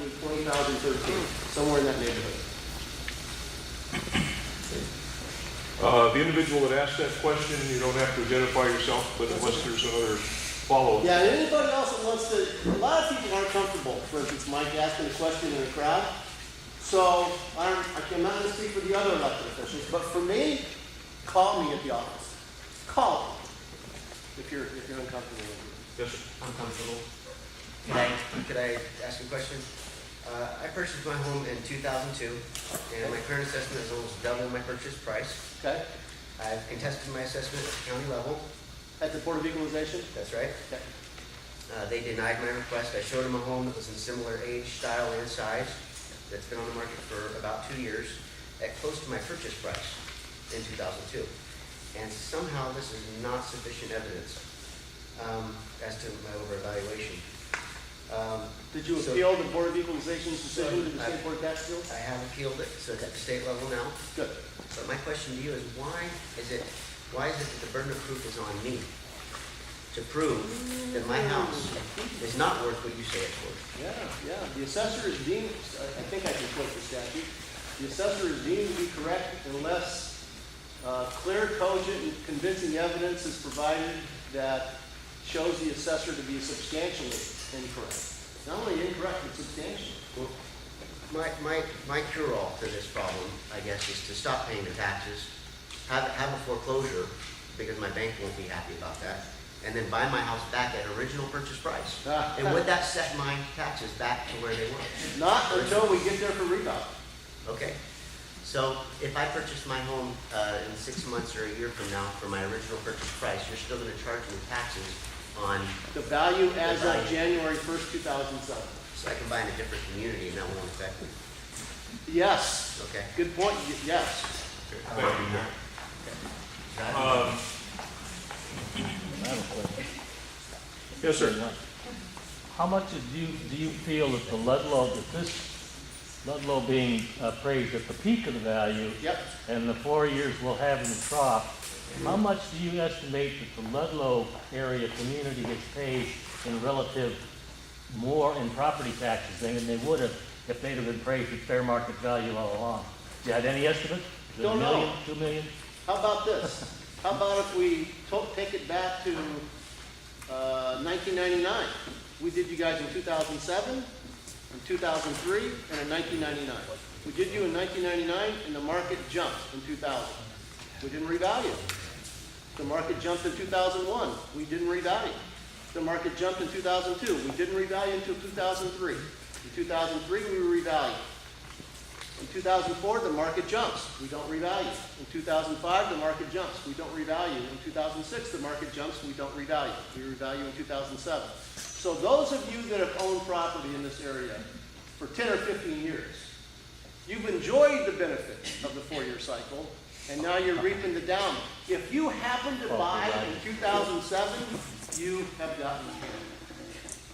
to 2013, somewhere in that neighborhood. The individual that asked that question, you don't have to identify yourself, but unless there's another follow-up. Yeah, and anybody else that wants to, a lot of people aren't comfortable, for instance, Mike asking a question in a crowd. So I'm not going to speak for the other elected officials, but for me, call me at the office. Call me if you're uncomfortable with me. Yes, sir. I'm comfortable. Could I ask a question? I purchased my home in 2002, and my current assessment is almost double my purchase price. Okay? I've contested my assessment at the county level. At the Board of Equalization? That's right. Okay. They denied my request. I showed them a home that was in similar age, style, and size that's been on the market for about 2 years at close to my purchase price in 2002. And somehow this is not sufficient evidence as to my overvaluation. Did you appeal the Board of Equalization's decision to the State Board of Tax Appeals? I have appealed it, so it's at the state level now. Good. But my question to you is why is it that the burden of proof is on me to prove that my house is not worth what you say it's worth? Yeah. The assessor is deemed, I think I can quote the statute, the assessor is deemed to be correct unless clear, cogent, and convincing evidence is provided that shows the assessor to be substantially incorrect. Not only incorrect, but substantial. Well, my cure-all to this problem, I guess, is to stop paying the taxes, have a foreclosure, because my bank won't be happy about that, and then buy my house back at original purchase price. And would that set my taxes back to where they were? Not until we get there for revow. Okay. So if I purchase my home in 6 months or a year from now for my original purchase price, you're still going to charge me taxes on The value as of January 1st, 2007. so I can buy in a different community and that won't affect me. Yes. Okay. Good point. Yes. Thank you, Nick. Yes, sir. How much do you feel that the Ludlow, Ludlow being appraised at the peak of the value, Yep. and the 4 years we'll have in the trough, how much do you estimate that the Ludlow area community gets paid in relative more in property taxes than they would have if they'd have been appraised at fair market value all along? You had any estimate? Is it Don't $1 million, know. $2 million? How about this? How about if we take it back to 1999? We did you guys in 2007, in 2003, and in 1999. We did you in 1999, and the market jumped in 2000. We didn't revalue. The market jumped in 2001. We didn't revalue. The market jumped in 2002. We didn't revalue until 2003. In 2003, we revalued. In 2004, the market jumps. We don't revalue. In 2005, the market jumps. We don't revalue. In 2006, the market jumps. We don't revalue. We revalue in 2007. So those of you that have owned property in this area for 10 or 15 years, you've enjoyed the benefit of the 4-year cycle, and now you're reaping the down. If you happen to buy in 2007, you have gotten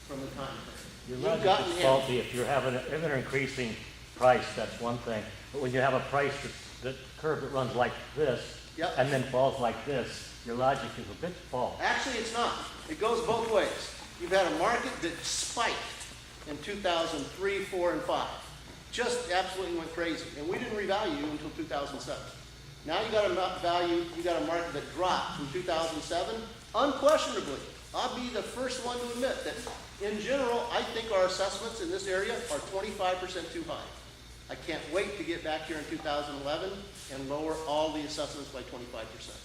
from the time frame. Your You've logic gotten is in. faulty. If you're having an increasing price, that's one thing. But when you have a price that curve that runs like this, Yep. and then falls like this, your logic is a bit false. Actually, it's not. It goes both ways. You've had a market that spiked in 2003, 4, and 5. Just absolutely went crazy. And we didn't revalue you until 2007. Now you got a market that dropped from 2007. Unquestionably, I'll be the first one to admit that in general, I think our assessments in this area are 25% too high. I can't wait to get back here in 2011 and lower all the assessments by 25%.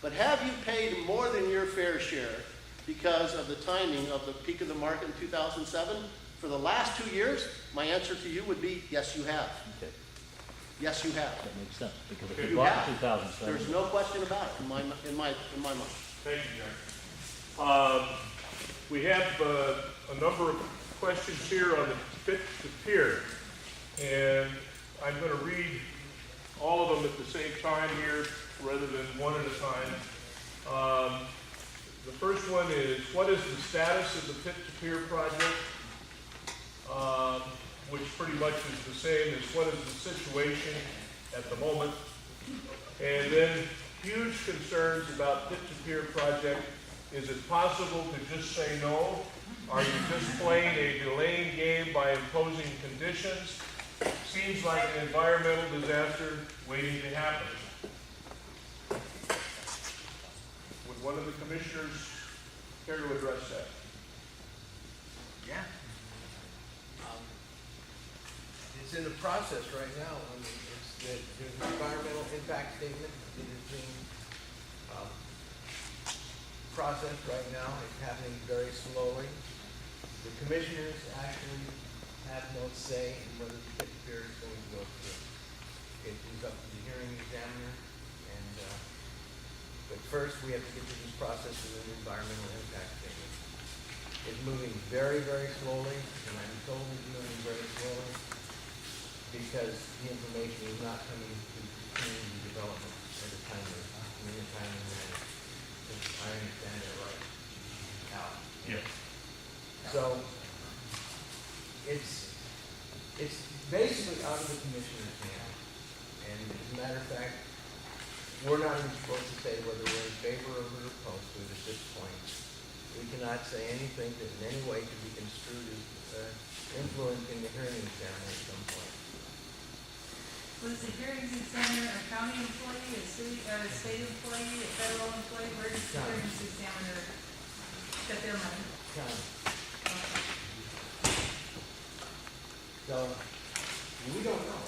But have you paid more than your fair share because of the timing of the peak of the market in 2007? For the last 2 years, my answer to you would be, yes, you have. Okay, Yes, you have. that makes sense, because if You you bought have. in 2007. There's no question about it in my mind. Thank you, Jack. We have a number of questions here on the fit to pier, and I'm going to read all of them at the same time here rather than one at a time. The first one is, what is the status of the fit to pier project? Which pretty much is the same as what is the situation at the moment. And then huge concerns about fit to pier project. Is it possible to just say no? Are you just playing a delaying game by imposing conditions? Seems like an environmental disaster waiting to happen. Would one of the commissioners care to address that? Yeah. It's in the process right now. I mean, there's an environmental impact statement that is being processed right now. It's happening very slowly. The commissioners actually have no say in whether the pit pier is going to go through. It is up to the hearing examiner, and but first we have to get through this process of an environmental impact statement. It's moving very, very slowly, and I'm told it's moving very slowly because the information is not coming to community development at a timely manner. If I understand it right. Now. Yes. So it's basically out of the commissioner's hand. And as a matter of fact, we're not even supposed to say whether we're in favor of it or opposed to it at this point. We cannot say anything that in any way can be construed as influencing the hearing examiner at some point. Was the hearings examiner a county employee, a city, a state employee, a federal employee? Where does the County. hearings examiner get their money? County. So, we don't know.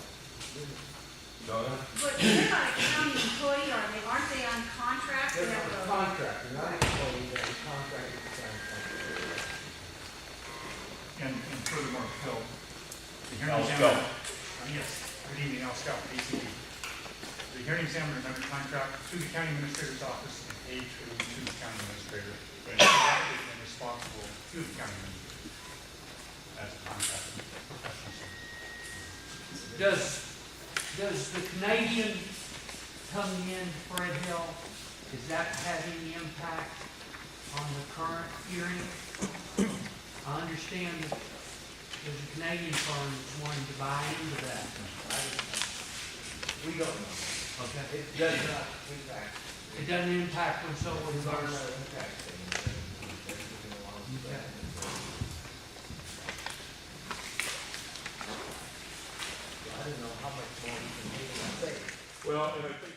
Donna? But they're not a county employee, are they? Aren't they on contract? They're They not have a a- contractor, not an employee, they're a contractor with the county company. And furthermore, Phil, the Al hearing Scout. examiner. Yes, good evening, Al Scout, BCD. The hearing examiner is under contract to the county administrator's office and paid to the county administrator, but is elected and responsible to the county administrator as a contractor professional service. Does the Canadian coming in Fred Hill, does that have any impact on the current hearing? I understand that there's a Canadian firm that's wanting to buy into that. We don't know. Okay. It does not impact. It doesn't impact when someone It's goes. environmental impact statement. They're moving along with that. I don't know how much more we can do. Well, and I think